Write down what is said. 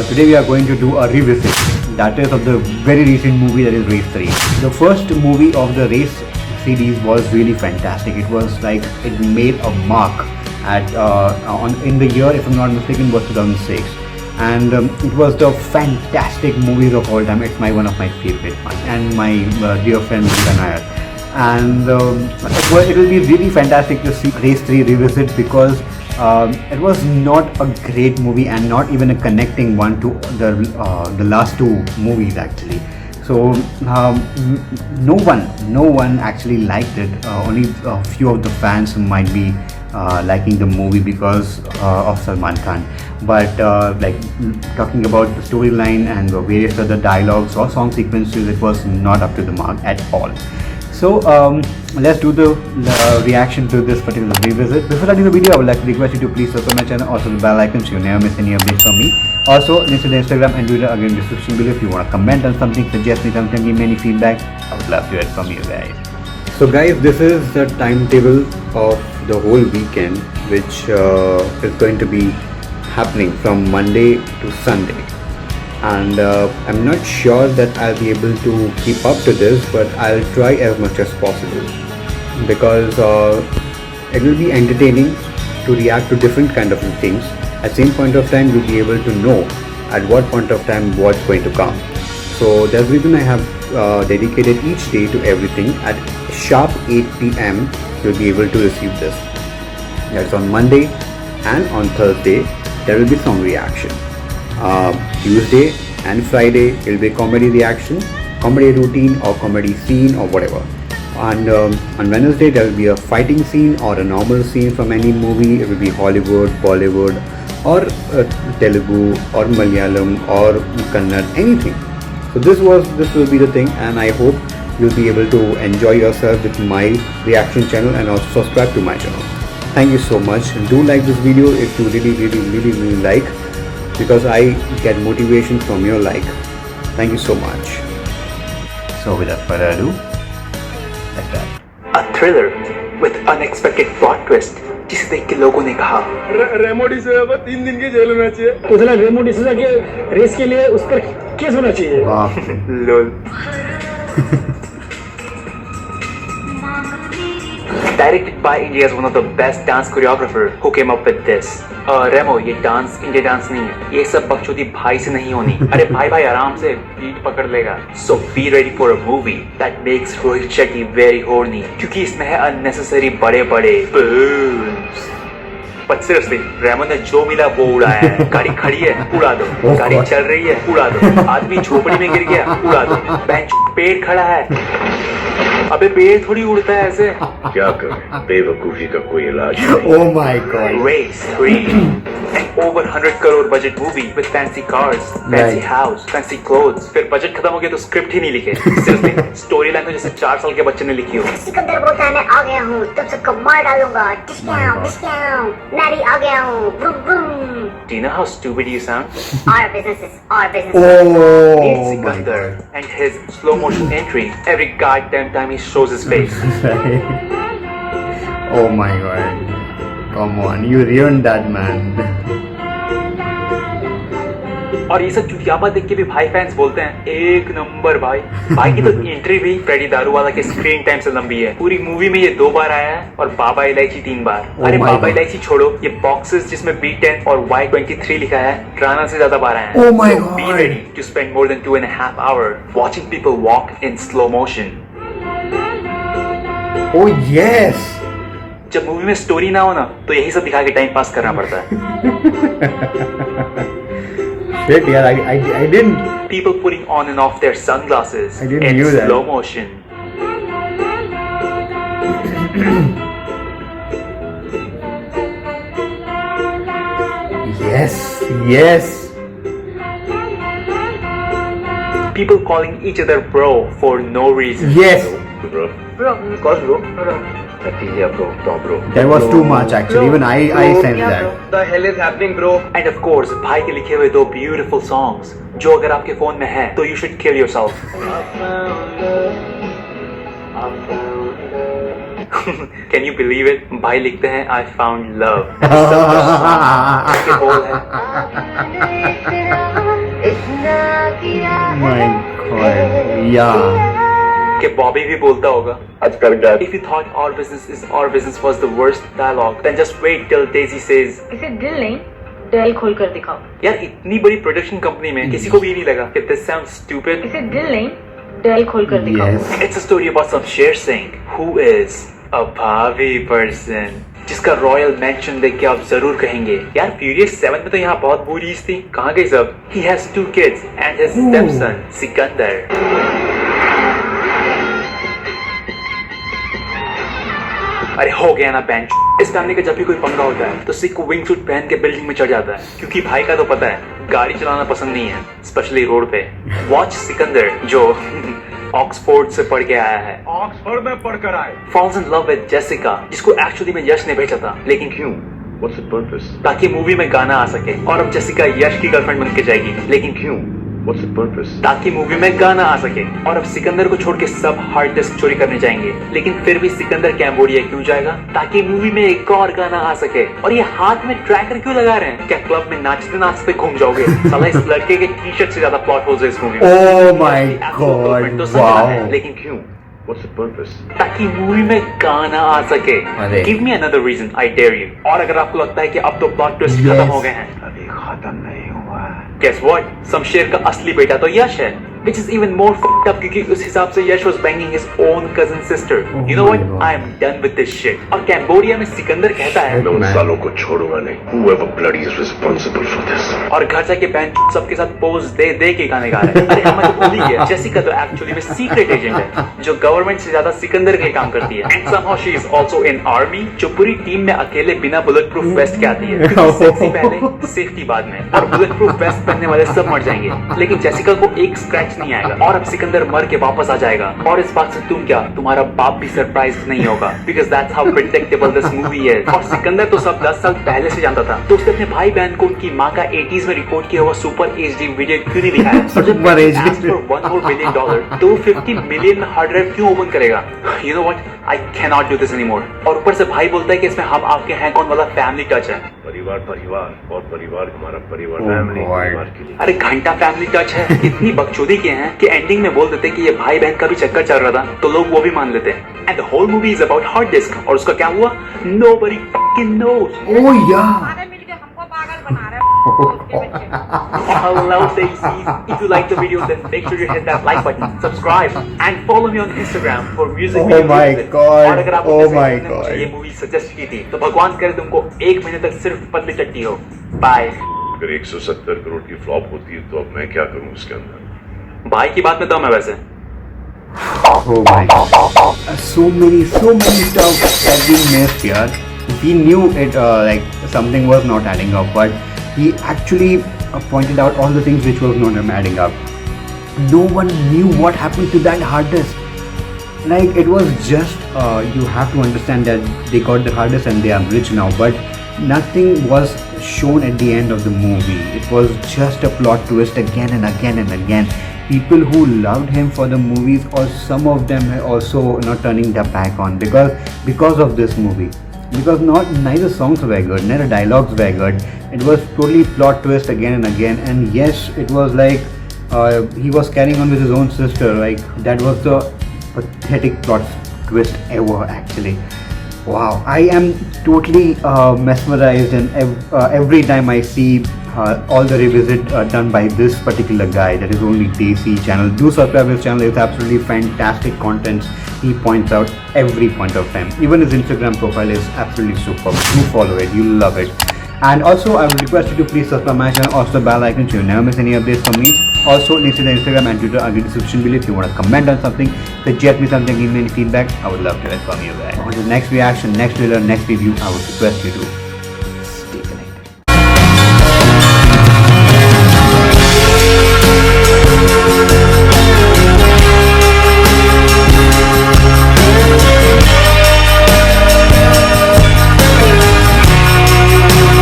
today we are going to do a revisit, that is of the very recent movie, that is Race 3. The first movie of the Race series was really fantastic. It was like it made a mark at in the year, if I'm not mistaken, was 2006, and it was the fantastic movies of all time. It's one of my favorite ones, and my dear friend Vika Nair. And it will be really fantastic to see Race 3 revisit, because it was not a great movie and not even a connecting one to the last two movies actually. So no one actually liked it. Only a few of the fans might be liking the movie because of Salman Khan. But like talking about the storyline and the various other dialogues or song sequences, it was not up to the mark at all. So let's do the reaction to this particular revisit. Before starting the video, I would like to request you to please subscribe my channel, also the bell icon so you never miss any updates from me. Also, links to the Instagram and Twitter again in the description below. If you want to comment on something, suggest me something, give me any feedback, I would love to hear it from you guys. So guys, this is the timetable of the whole weekend, which is going to be happening from Monday to Sunday. And I'm not sure that I'll be able to keep up to this, but I'll try as much as possible, because it will be entertaining to react to different kind of things. At same point of time, you'll be able to know at what point of time what's going to come. So that's the reason I have dedicated each day to everything. At sharp 8 p.m. you'll be able to receive this. That's on Monday, and on Thursday there will be song reaction. Tuesday and Friday it will be comedy reaction, comedy routine or comedy scene or whatever. And on Wednesday there will be a fighting scene or a normal scene from any movie. It will be Hollywood, Bollywood, or Telugu or Malayalam or Kannada, anything. So this will be the thing, and I hope you'll be able to enjoy yourself with my reaction channel, and also subscribe to my channel. Thank you so much. Do like this video if you really like, because I get motivation from your like. Thank you so much. So without further ado, let's start. A thriller with unexpected plot twist, जिसे देख के लोगों ने कहा रेमो डिसूजा को 3 दिन की jail में चाहिए। उतना रेमो डिसूजा के रेस के लिए उस पर केस होना चाहिए। लोल। Directed by India's one of the best dance choreographer who came up with this. रेमो, ये डांस इंडिया डांस नहीं है, ये सब बकचोदी भाई से नहीं होनी। अरे भाई आराम से बीट पकड़ लेगा। So be ready for a movie that makes Rohit Shetty very horny, क्योंकि इसमें है unnecessary बड़े boobs. But seriously, रेमो ने जो मिला वो उड़ाया है। गाड़ी खड़ी है, उड़ा दो। गाड़ी चल रही है, उड़ा दो। आदमी झोपड़ी में गिर गया, उड़ा दो। बेंच पेड़ खड़ा है, अबे पेड़ थोड़ी उड़ता है ऐसे। क्या करें, बेवकूफी का कोई इलाज नहीं। Oh my god. Race 3, an over 100 crore budget movie with fancy cars, fancy house, fancy clothes. फिर बजट खत्म हो गया तो स्क्रिप्ट ही नहीं लिखे। सिर्फ स्टोरी लाइन तो जैसे 4 साल के बच्चे ने लिखी हो। सिकंदर बोलता है मैं आ गया हूँ, तुम सबको मार डालूंगा। डिस्काउंट, मैं आ गया हूँ। Vroom vroom. Do you know how stupid you sound? Our business is our business. Oh He's my Sikandar, god. and his slow motion entry every goddamn time he shows his face. Oh my god. Come on, you ruined that, man. और ये सब चुतियापा देख के भी भाई fans बोलते हैं एक नंबर भाई। भाई की तो एंट्री भी फ्रेडी दारूवाला के स्क्रीन टाइम से लंबी है। पूरी मूवी में ये 2 बार आया है और बाबा इलायची 3 बार। अरे बाबा इलायची छोड़ो, ये बॉक्सेस जिसमें B10 और Y23 लिखा है राणा से ज्यादा बार आया है। Oh my So be God. ready to spend more than 2.5 hours watching people walk in slow motion. Oh yes. जब मूवी में स्टोरी ना हो ना, तो यही सब दिखा के टाइम पास करना पड़ता है। Shit, yeah, I didn't. People putting on and off their sunglasses I didn't in knew that. slow motion. Yes. People calling each other bro for no reason. Yes. Bro, Call bro. bro. That was too much actually. Even I sensed that. The hell is happening, bro? And of course, भाई के लिखे हुए 2 beautiful songs, जो अगर आपके phone में है, तो you should kill yourself. Can you believe it? भाई लिखते हैं I found love. And the song है My God, yeah. कि बॉबी भी बोलता होगा आजकल क्या If you thought our business was the worst dialogue, then just wait till Daisy says. इसे दिल नहीं डेल खोल कर दिखाओ। यार इतनी बड़ी प्रोडक्शन कंपनी में किसी को भी नहीं लगा कि this sounds stupid. इसे दिल नहीं डेल खोल कर दिखाओ। Yes. It's a story about some Sher Singh who is a भावी person. जिसका रॉयल मेंशन देख के आप जरूर कहेंगे यार फ्यूरियस 7 में तो यहाँ बहुत बुरीज थी, कहाँ गई सब? He has 2 kids and his stepson Sikandar. अरे हो गया ना बेंच। इस फैमिली का जब भी कोई पंगा होता है तो सिक विंग सूट पहन के बिल्डिंग में चढ़ जाता है, क्योंकि भाई का तो पता है गाड़ी चलाना पसंद नहीं है, स्पेशली रोड पे। वॉच सिकंदर जो ऑक्सफोर्ड से पढ़ के आया है, ऑक्सफोर्ड में पढ़कर आए। Falls in love with Jessica, जिसको एक्चुअली में यश ने भेजा था, लेकिन क्यों? What's the purpose? ताकि मूवी में गाना आ सके। और अब जेसिका यश की गर्लफ्रेंड बन के जाएगी, लेकिन क्यों? What's the purpose? ताकि मूवी में गाना आ सके। और अब सिकंदर को छोड़ के सब हार्ड डिस्क चोरी करने जाएंगे, लेकिन फिर भी सिकंदर कैम्बोडिया क्यों जाएगा? ताकि मूवी में एक और गाना आ सके। और ये हाथ में ट्रैकर क्यों लगा रहे हैं? क्या क्लब में नाचते नाचते घूम जाओगे? साला इस लड़के के टी शर्ट से ज्यादा प्लॉट होल्स है इस मूवी में। Oh my तो God, समझना है, wow. लेकिन क्यों? What's the purpose? ताकि मूवी में गाना आ सके। अरे। Give me another reason, I dare you. और अगर आपको लगता है कि अब तो प्लॉट ट्विस्ट Yes. खत्म हो गए हैं, अभी खत्म नहीं हुआ। guess what? शमशेर का असली बेटा तो यश है, which is even more fucked up क्योंकि उस हिसाब से यश was banging his own cousin sister. Oh You know my what? God. I am done with this shit. और कैम्बोडिया में सिकंदर कहता है मैं उन Man. सालों को छोड़ूंगा नहीं। Whoever bloody is responsible for this. और घर जाके बहन सबके साथ पोज दे दे के गाने गा रहे हैं। अरे हमें तो भूल ही गया, जेसिका तो एक्चुअली में सीक्रेट एजेंट है जो गवर्नमेंट से ज्यादा सिकंदर के काम करती है। And somehow she is also in army, जो पूरी टीम में अकेले बिना बुलेट प्रूफ वेस्ट के आती है, क्योंकि सेक्सी पहले सेफ्टी बाद में। और बुलेट प्रूफ वेस्ट पहनने वाले सब मर जाएंगे, लेकिन जेसिका को एक स्क्रैच नहीं आएगा। और अब सिकंदर मर के वापस आ जाएगा, और इस बात से तुम क्या, तुम्हारा बाप भी सरप्राइज नहीं होगा, because that's how predictable this movie is. और सिकंदर तो सब 10 साल पहले से जानता था, तो उसने अपने भाई बहन को उनकी माँ का 80s में रिकॉर्ड किया हुआ सुपर एचडी वीडियो क्यों नहीं दिखाया? और जब Super HD. asked for $1 more billion, तो 50 मिलियन में हार्ड ड्राइव क्यों ओपन करेगा? You know what? I cannot do this anymore. और ऊपर से भाई बोलता है कि इसमें हम आपके हैं कौन वाला फैमिली टच है। परिवार परिवार और परिवार हमारा परिवार। Oh family God. परिवार के लिए। अरे घंटा फैमिली टच है। इतनी बकचोदी के हैं कि एंडिंग में बोल देते कि ये भाई बहन का भी चक्कर चल रहा था, तो लोग वो भी मान लेते हैं। And the whole movie is about hard disk, और उसका क्या हुआ? Nobody fucking knows. Oh yeah. सारे मिलके हमको पागल बना रहे हैं। Hello Daisies. If you like the video, then make sure you hit that like button, subscribe, and follow me on Instagram for music Oh video my videos. God. और अगर आपको Oh किसी my ने मुझे God. ये movie suggest की थी, तो भगवान करे तुमको 1 महीने तक सिर्फ पतली चट्टी हो। बाय। अगर 170 करोड़ की फ्लॉप होती है तो अब मैं क्या करूं उसके अंदर? भाई की बात में दम है वैसे। Oh my God. So many stuff that we missed here. We knew it like something was not adding up, but he actually pointed out all the things which was not adding up. No one knew what happened to that hard disk. Like it was just you have to understand that they got the hard disk and they are rich now, but nothing was shown at the end of the movie. It was just a plot twist again and again and again. People who loved him for the movies, or some of them are also not turning their back on because of this movie. Because neither songs were good, neither dialogues were good. It was totally plot twist again and again. And yes, it was like he was carrying on with his own sister. Like that was the pathetic plot twist ever, actually. Wow, I am totally mesmerized, and every time I see all the revisit done by this particular guy, that is only Desi channel. Do subscribe his channel, it's absolutely fantastic contents. He points out every point of time. Even his Instagram profile is absolutely superb. Do follow it, you'll love it. And also, I would request you to please subscribe my channel, also the bell icon so you never miss any updates from me. Also, links to the Instagram and Twitter are in the description below. If you want to comment on something, suggest me something, give me any feedback, I would love to hear from you guys. On the next reaction, next trailer, next review, I would request you to